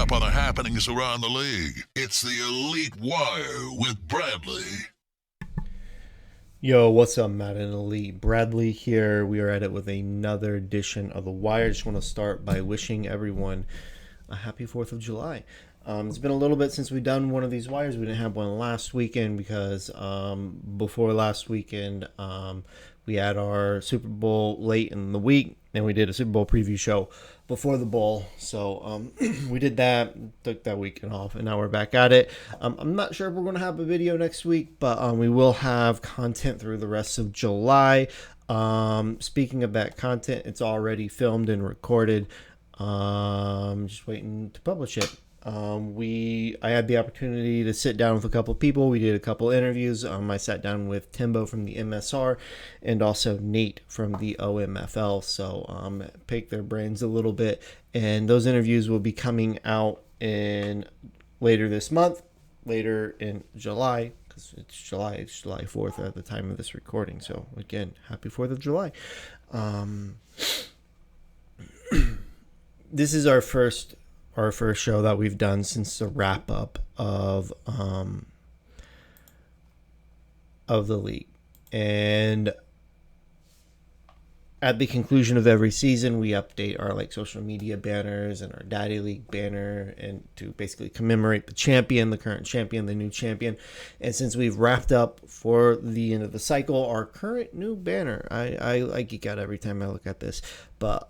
up on the happenings around the league. It's the Elite Wire with Bradley. Yo, what's up, Madden Elite? Bradley here. We are at it with another edition of The Wire. Just want to start by wishing everyone a happy 4th of July. It's been a little bit since we've done one of these wires. We didn't have one last weekend because before last weekend, we had our Super Bowl late in the week, and we did a Super Bowl preview show before the bowl. So we did that, took that weekend off, and now we're back at it. I'm not sure if we're going to have a video next week, but we will have content through the rest of July. Speaking of that content, it's already filmed and recorded. Just waiting to publish it. I had the opportunity to sit down with a couple of people. We did a couple interviews. I sat down with Timbo from the MSR and also Nate from the OMFL. So picked their brains a little bit, and those interviews will be coming out in later this month, later in July, because it's July 4th at the time of this recording. So again, happy 4th of July. This is our first show that we've done since the wrap up of the league. And at the conclusion of every season, we update our social media banners and our Daddy League banner, and to basically commemorate the champion, the current champion, the new champion. And since we've wrapped up for the end of the cycle, our current new banner, I geek out every time I look at this, but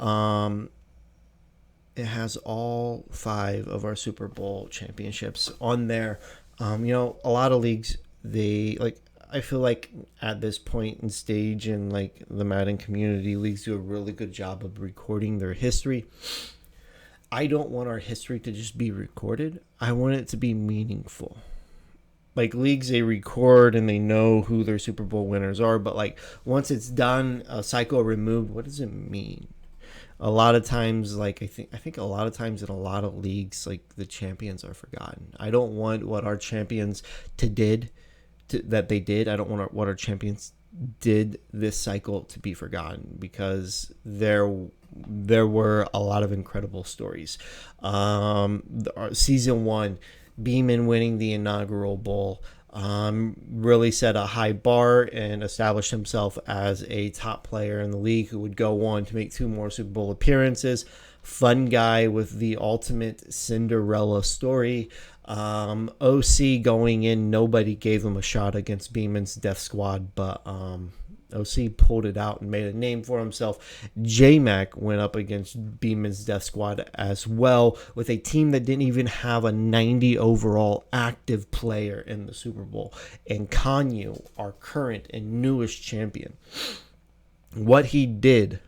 it has all 5 of our Super Bowl championships on there. A lot of leagues, I feel like at this point in stage in the Madden community, leagues do a really good job of recording their history. I don't want our history to just be recorded. I want it to be meaningful. Leagues, they record and they know who their Super Bowl winners are, but once it's done, a cycle removed, what does it mean? A lot of times, I think a lot of times in a lot of leagues, the champions are forgotten. I don't want what our champions did. I don't want what our champions did this cycle to be forgotten, because there were a lot of incredible stories. Season 1, Beeman winning the inaugural bowl, really set a high bar and established himself as a top player in the league who would go on to make 2 more Super Bowl appearances. Fun guy with the ultimate Cinderella story. OC going in, nobody gave him a shot against Beeman's Death Squad, but OC pulled it out and made a name for himself. J-Mac went up against Beeman's Death Squad as well, with a team that didn't even have a 90 overall active player in the Super Bowl. And Kanyu, our current and newest champion, what he did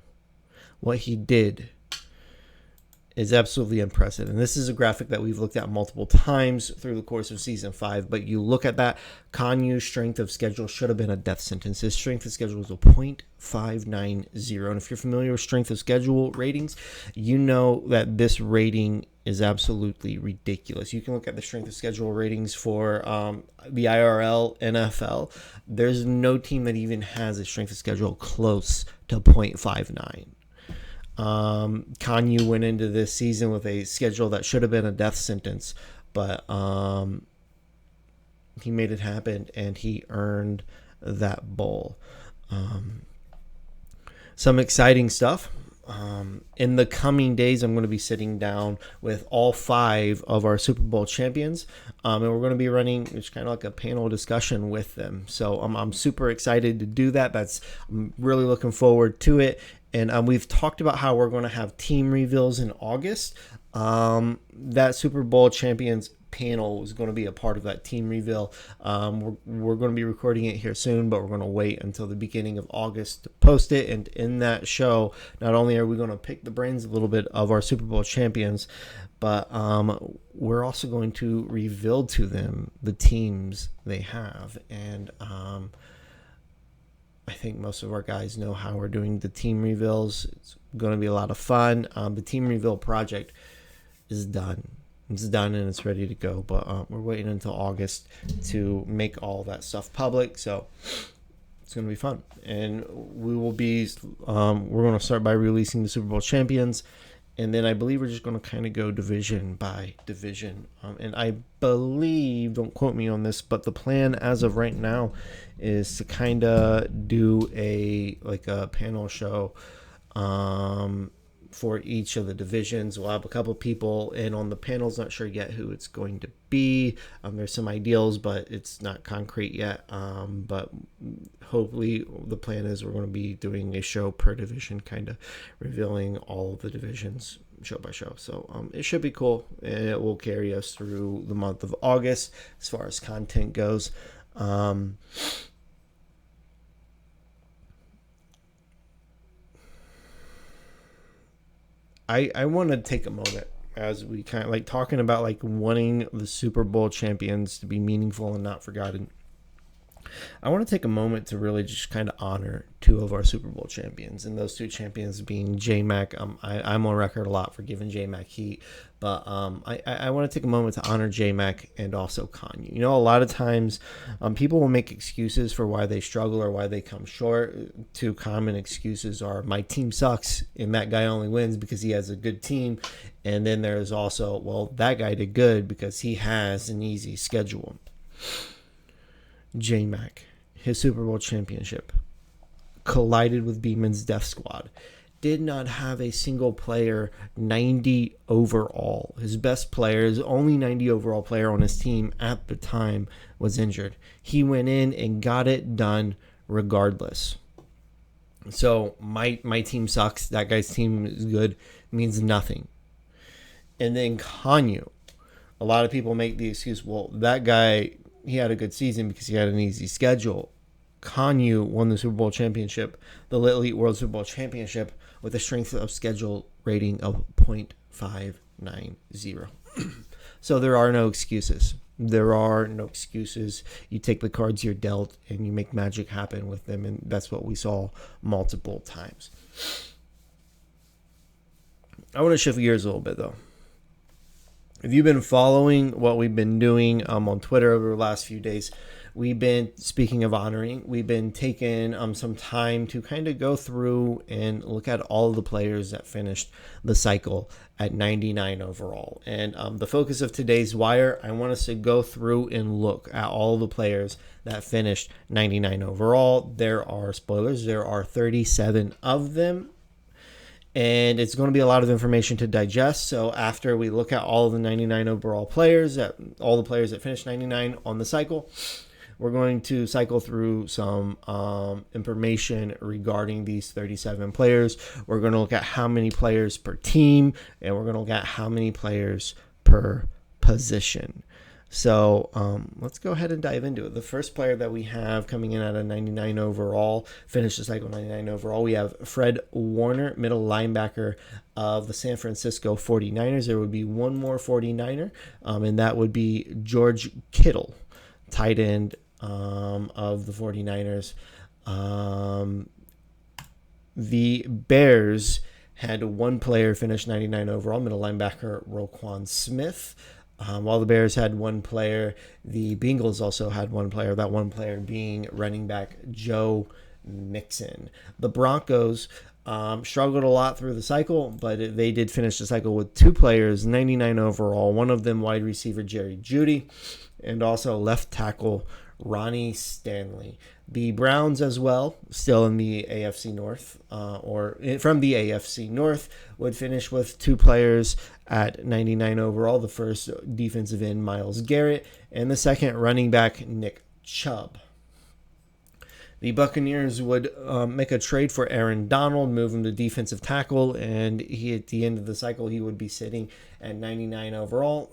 is absolutely impressive. And this is a graphic that we've looked at multiple times through the course of season 5. But you look at that, Kanyu's strength of schedule should have been a death sentence. His strength of schedule was a .590. And if you're familiar with strength of schedule ratings, you know that this rating is absolutely ridiculous. You can look at the strength of schedule ratings for the IRL, NFL. There's no team that even has a strength of schedule close to .59. Kanyu went into this season with a schedule that should have been a death sentence, but he made it happen and he earned that bowl. Some exciting stuff. In the coming days, I'm going to be sitting down with all 5 of our Super Bowl champions, and we're going to be running it's kind of like a panel discussion with them. So I'm super excited to do that. I'm really looking forward to it. And we've talked about how we're going to have team reveals in August. That Super Bowl champions panel is going to be a part of that team reveal. We're going to be recording it here soon, but we're going to wait until the beginning of August to post it. And in that show, not only are we going to pick the brains a little bit of our Super Bowl champions, but we're also going to reveal to them the teams they have. And I think most of our guys know how we're doing the team reveals. It's going to be a lot of fun. The team reveal project is done. It's done and it's ready to go, but we're waiting until August to make all that stuff public. So it's going to be fun, and we will be. We're going to start by releasing the Super Bowl champions, And then I believe we're just going to kind of go division by division. And I believe, don't quote me on this, but the plan as of right now is to kind of do a panel show for each of the divisions. We'll have a couple people in on the panels. Not sure yet who it's going to be. There's some ideals, but it's not concrete yet. But hopefully the plan is we're going to be doing a show per division, kind of revealing all of the divisions show by show. So it should be cool, and it will carry us through the month of August as far as content goes. I want to take a moment as we kind of like talking about like wanting the Super Bowl champions to be meaningful and not forgotten. I want to take a moment to really just kind of honor two of our Super Bowl champions, and those two champions being J-Mac. I'm on record a lot for giving J-Mac heat, but I want to take a moment to honor J-Mac and also Kanye. You know, a lot of times people will make excuses for why they struggle or why they come short. Two common excuses are my team sucks and that guy only wins because he has a good team. And then there's also, well, that guy did good because he has an easy schedule. J-Mac, his Super Bowl championship, collided with Beeman's Death Squad. Did not have a single player 90 overall. His best player, his only 90 overall player on his team at the time, was injured. He went in and got it done regardless. So my team sucks. That guy's team is good. Means nothing. And then Kanye. A lot of people make the excuse, well, that guy, he had a good season because he had an easy schedule. Kanye won the Super Bowl championship, the Elite World Super Bowl championship, with a strength of schedule rating of 0.590. So there are no excuses. There are no excuses. You take the cards you're dealt and you make magic happen with them, and that's what we saw multiple times. I want to shift gears a little bit, though. If you've been following what we've been doing on Twitter over the last few days, we've been, speaking of honoring, we've been taking some time to kind of go through and look at all of the players that finished the cycle at 99 overall. And the focus of today's wire, I want us to go through and look at all the players that finished 99 overall. There are spoilers. There are 37 of them. And it's going to be a lot of information to digest. So after we look at all of the 99 overall players, all the players that finished 99 on the cycle, we're going to cycle through some information regarding these 37 players. We're going to look at how many players per team, and we're going to look at how many players per position. So let's go ahead and dive into it. The first player that we have coming in at a 99 overall, finished the cycle 99 overall, we have Fred Warner, middle linebacker of the San Francisco 49ers. There would be one more 49er, and that would be George Kittle, tight end of the 49ers. The Bears had one player finish 99 overall, middle linebacker Roquan Smith. While the Bears had one player, the Bengals also had one player, that one player being running back Joe Mixon. The Broncos struggled a lot through the cycle, but they did finish the cycle with two players, 99 overall, one of them wide receiver Jerry Jeudy, and also left tackle Ronnie Stanley. The Browns as well, still in the AFC North, or from the AFC North, would finish with two players at 99 overall. The first defensive end, Myles Garrett, and the second running back, Nick Chubb. The Buccaneers would make a trade for Aaron Donald, move him to defensive tackle, and at the end of the cycle, he would be sitting at 99 overall.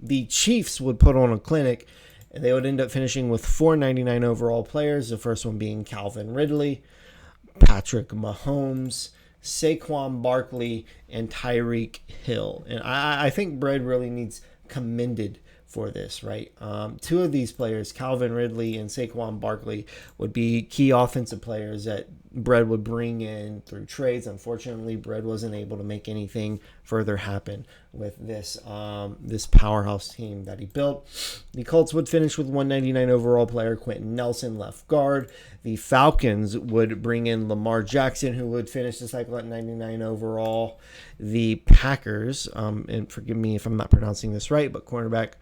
The Chiefs would put on a clinic, and they would end up finishing with 499 overall players, the first one being Calvin Ridley, Patrick Mahomes, Saquon Barkley, and Tyreek Hill. And I think Brad really needs commended for this, right? Two of these players, Calvin Ridley and Saquon Barkley, would be key offensive players that Bread would bring in through trades. Unfortunately, Bread wasn't able to make anything further happen with this this powerhouse team that he built. The Colts would finish with 199 overall player Quentin Nelson, left guard. The Falcons would bring in Lamar Jackson, who would finish the cycle at 99 overall. The Packers, and forgive me if I'm not pronouncing this right, but cornerback,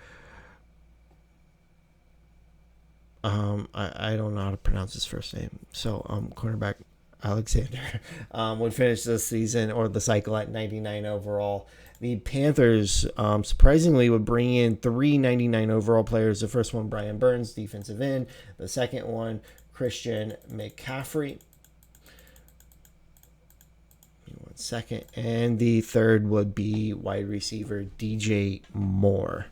I don't know how to pronounce his first name. So, cornerback Alexander would finish this season or the cycle at 99 overall. The Panthers, surprisingly, would bring in 399 overall players. The first one, Brian Burns, defensive end. The second one, Christian McCaffrey. One second. And the third would be wide receiver DJ Moore.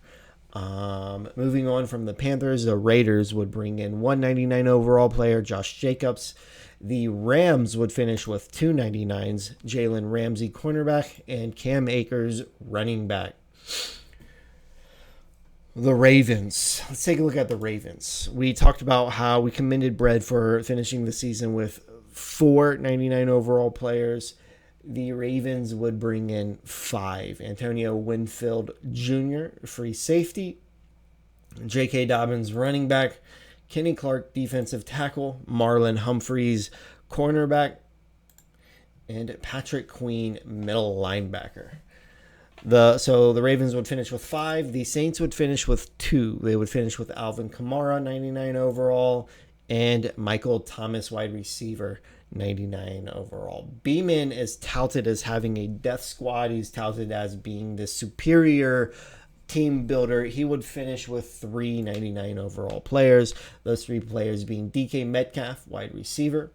Moving on from the Panthers, the Raiders would bring in 199 overall player Josh Jacobs. The Rams would finish with 299s, Jalen Ramsey, cornerback, and Cam Akers, running back. The Ravens. Let's take a look at the Ravens. We talked about how we commended Bread for finishing the season with 499 overall players. The Ravens would bring in 5. Antonio Winfield Jr., free safety. J.K. Dobbins, running back. Kenny Clark, defensive tackle. Marlon Humphreys, cornerback. And Patrick Queen, middle linebacker. So the Ravens would finish with 5. The Saints would finish with 2. They would finish with Alvin Kamara, 99 overall. And Michael Thomas, wide receiver, 99 overall. Beeman is touted as having a death squad. He's touted as being the superior team builder. He would finish with 399 overall players. Those 3 players being DK Metcalf, wide receiver,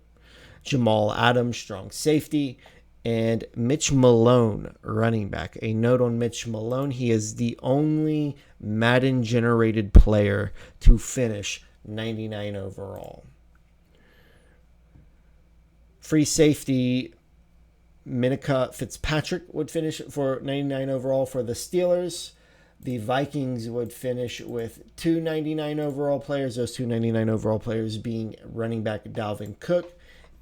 Jamal Adams, strong safety, and Mitch Malone, running back. A note on Mitch Malone, he is the only Madden-generated player to finish 99 overall. Free safety, Minkah Fitzpatrick would finish for 99 overall for the Steelers. The Vikings would finish with 299 overall players. Those 299 overall players being running back Dalvin Cook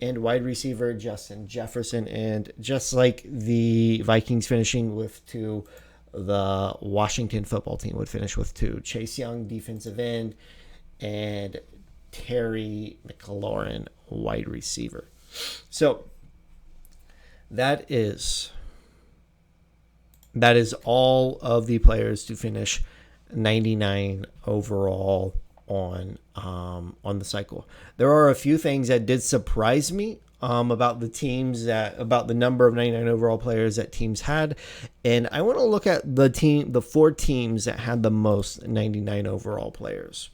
and wide receiver Justin Jefferson. And just like the Vikings finishing with 2, the Washington football team would finish with 2. Chase Young, defensive end, and Terry McLaurin, wide receiver. So that is all of the players to finish 99 overall on the cycle. There are a few things that did surprise me about the number of 99 overall players that teams had, and I want to look at the 4 teams that had the most 99 overall players.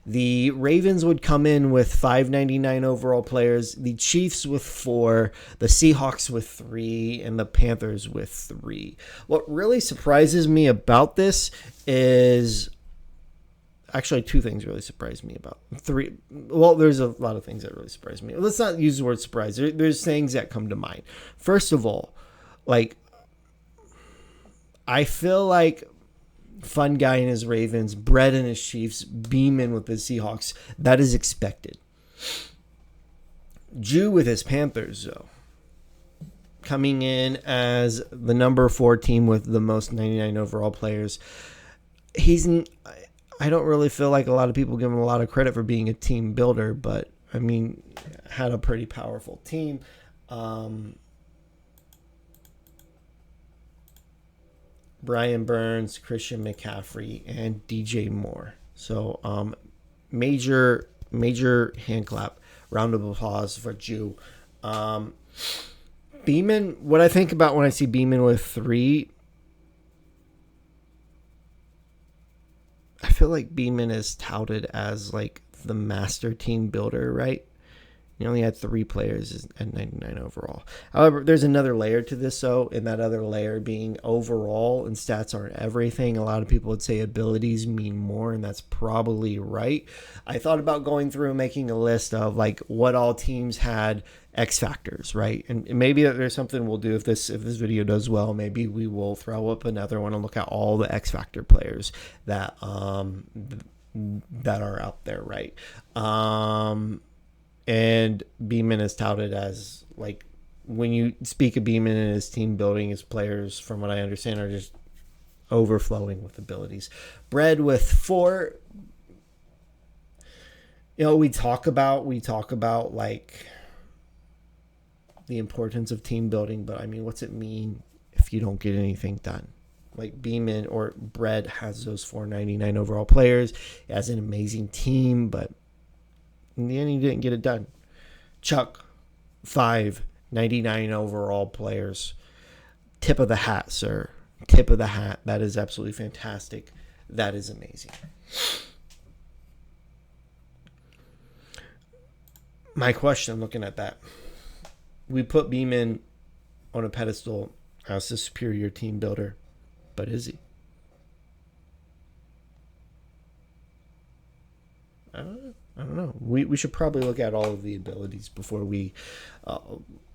The Ravens would come in with 599 overall players, the Chiefs with 4, the Seahawks with 3, and the Panthers with 3. What really surprises me about this is actually 2 things really surprised me about 3. Well, there's a lot of things that really surprised me. Let's not use the word surprise. There's things that come to mind. First of all, I feel like Fun Guy in his Ravens, Bread in his Chiefs, Beeman with his Seahawks. That is expected. Jew with his Panthers, though, coming in as the number 4 team with the most 99 overall players. I don't really feel like a lot of people give him a lot of credit for being a team builder, but I mean, had a pretty powerful team. Brian Burns, Christian McCaffrey, and DJ Moore. So major hand clap, round of applause for Jew. Beeman, what I think about when I see Beeman with 3, I feel like Beeman is touted as like the master team builder, right? He only had 3 players at 99 overall. However, there's another layer to this, though, and that other layer being overall, and stats aren't everything. A lot of people would say abilities mean more, and that's probably right. I thought about going through and making a list of like what all teams had X factors, right? And maybe there's something we'll do if this video does well. Maybe we will throw up another one and look at all the X factor players that are out there, right? And Beeman is touted as, like, when you speak of Beeman and his team building, his players, from what I understand, are just overflowing with abilities. Bread with 4. We talk about like the importance of team building, but I mean, what's it mean if you don't get anything done? Like, Beeman or Bread has those 499 overall players. He has an amazing team, but in the end, he didn't get it done. Chuck, 599 overall players. Tip of the hat, sir. Tip of the hat. That is absolutely fantastic. That is amazing. My question, looking at that, we put Beeman on a pedestal as a superior team builder, but is he? I don't know. We should probably look at all of the abilities before we,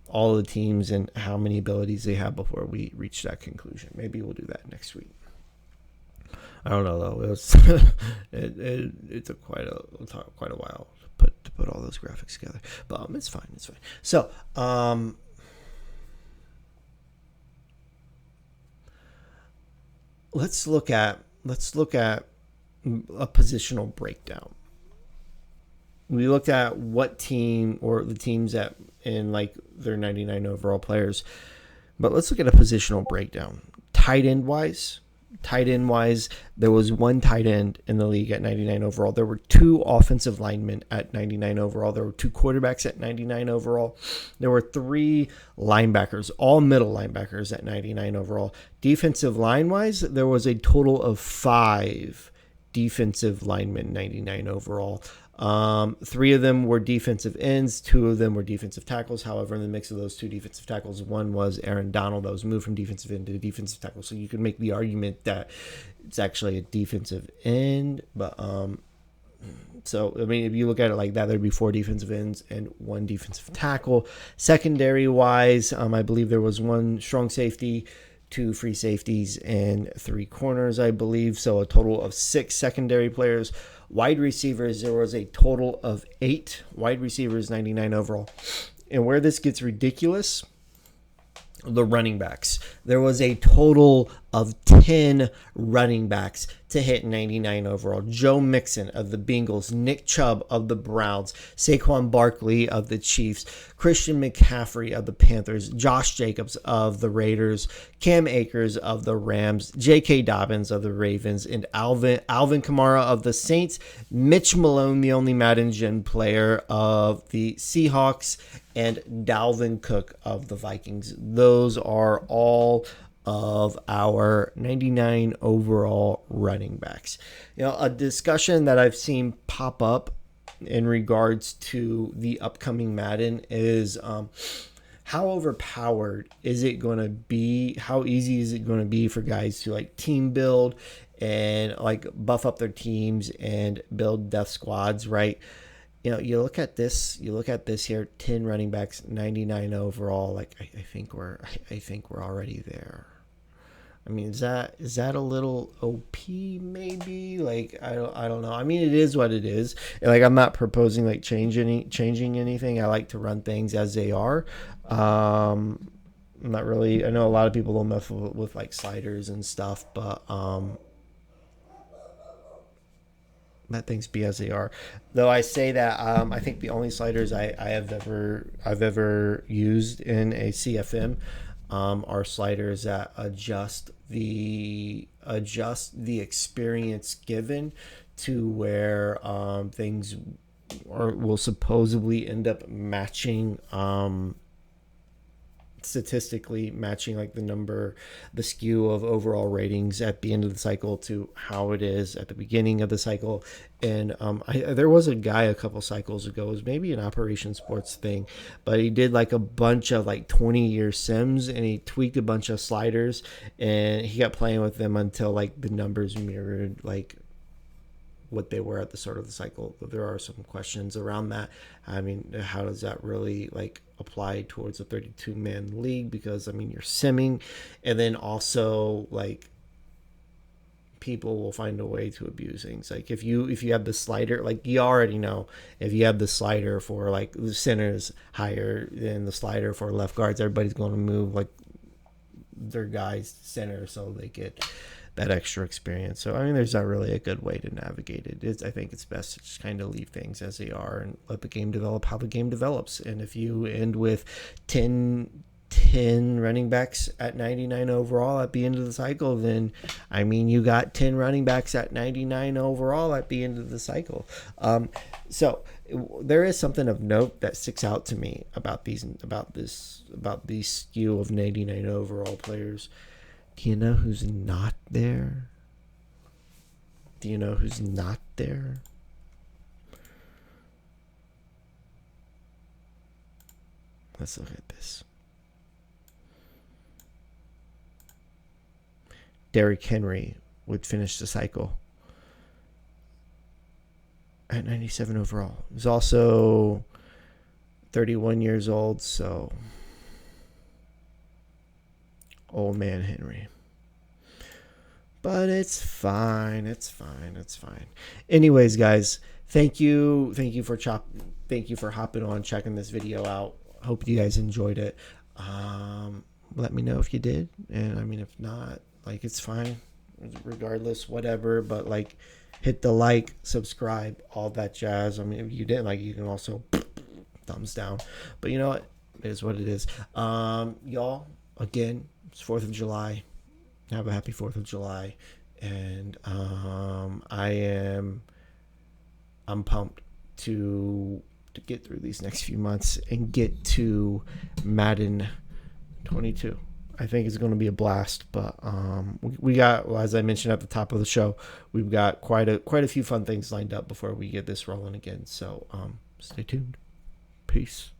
all the teams and how many abilities they have before we reach that conclusion. Maybe we'll do that next week. I don't know though. It was it took quite a while to put all those graphics together, but it's fine. It's fine. So let's look at a positional breakdown. We looked at what team, or the teams that in like their 99 overall players, but let's look at a positional breakdown. Tight end wise, there was one tight end in the league at 99 overall. There were 2 offensive linemen at 99 overall. There were 2 quarterbacks at 99 overall. There were 3 linebackers, all middle linebackers at 99 overall. Defensive line wise, there was a total of 5 defensive linemen 99 overall. 3 of them were defensive ends, 2 of them were defensive tackles. However, in the mix of those 2 defensive tackles, one was Aaron Donald that was moved from defensive end to defensive tackle. So you could make the argument that it's actually a defensive end. But so I mean, if you look at it like that, there'd be 4 defensive ends and 1 defensive tackle. Secondary wise, I believe there was 1 strong safety, 2 free safeties, and 3 corners, I believe. So a total of 6 secondary players. Wide receivers, there was a total of 8 wide receivers, 99 overall. And where this gets ridiculous, the running backs. There was a total of 10 running backs to hit 99 overall. Joe Mixon of the Bengals, Nick Chubb of the Browns, Saquon Barkley of the Chiefs, Christian McCaffrey of the Panthers, Josh Jacobs of the Raiders, Cam Akers of the Rams, J.K. Dobbins of the Ravens, and Alvin Kamara of the Saints, Mitch Malone, the only Madden Gen player, of the Seahawks, and Dalvin Cook of the Vikings. Those are all of our 99 overall running backs. A discussion that I've seen pop up in regards to the upcoming Madden is how overpowered is it going to be? How easy is it going to be for guys to like team build and like buff up their teams and build death squads, right? You look at this here, 10 running backs, 99 overall. Like I think we're already there. I mean, is that a little OP maybe? Like I don't know. I mean, it is what it is. Like, I'm not proposing like changing anything. I like to run things as they are. I'm not really. I know a lot of people don't mess with like sliders and stuff, but let things be as they are. Though I say that I think the only sliders I've ever used in a CFM are sliders that adjust the experience given to where things will supposedly end up matching, statistically matching like the skew of overall ratings at the end of the cycle to how it is at the beginning of the cycle. And there was a guy a couple cycles ago, it was maybe an Operation Sports thing, but he did like a bunch of like 20-year sims and he tweaked a bunch of sliders and he got playing with them until like the numbers mirrored like what they were at the start of the cycle. But there are some questions around that. I mean, how does that really like apply towards a 32-man league? Because I mean, you're simming, and then also like people will find a way to abuse things. Like if you have the slider, like you already know, if you have the slider for like the centers higher than the slider for left guards, everybody's going to move like their guys center so they get that extra experience. So I mean, there's not really a good way to navigate it. I think it's best to just kind of leave things as they are and let the game develop how the game develops. And if you end with 10 running backs at 99 overall at the end of the cycle, then I mean, you got 10 running backs at 99 overall at the end of the cycle. So there is something of note that sticks out to me about these skew of 99 overall players. Do you know who's not there? Do you know who's not there? Let's look at this. Derrick Henry would finish the cycle at 97 overall. He's also 31 years old, so old man Henry. But it's fine. It's fine. It's fine. Anyways, guys, thank you for hopping on, checking this video out. Hope you guys enjoyed it. Let me know if you did, and I mean, if not, like, it's fine, regardless, whatever. But like, hit the like, subscribe, all that jazz. I mean, if you didn't like, you can also thumbs down. But you know what? It is what it is. Y'all, again, it's 4th of July. Have a happy 4th of July. And I'm pumped to get through these next few months and get to Madden 22. I think it's going to be a blast, but we got, well, as I mentioned at the top of the show, we've got quite a few fun things lined up before we get this rolling again. So stay tuned. Peace.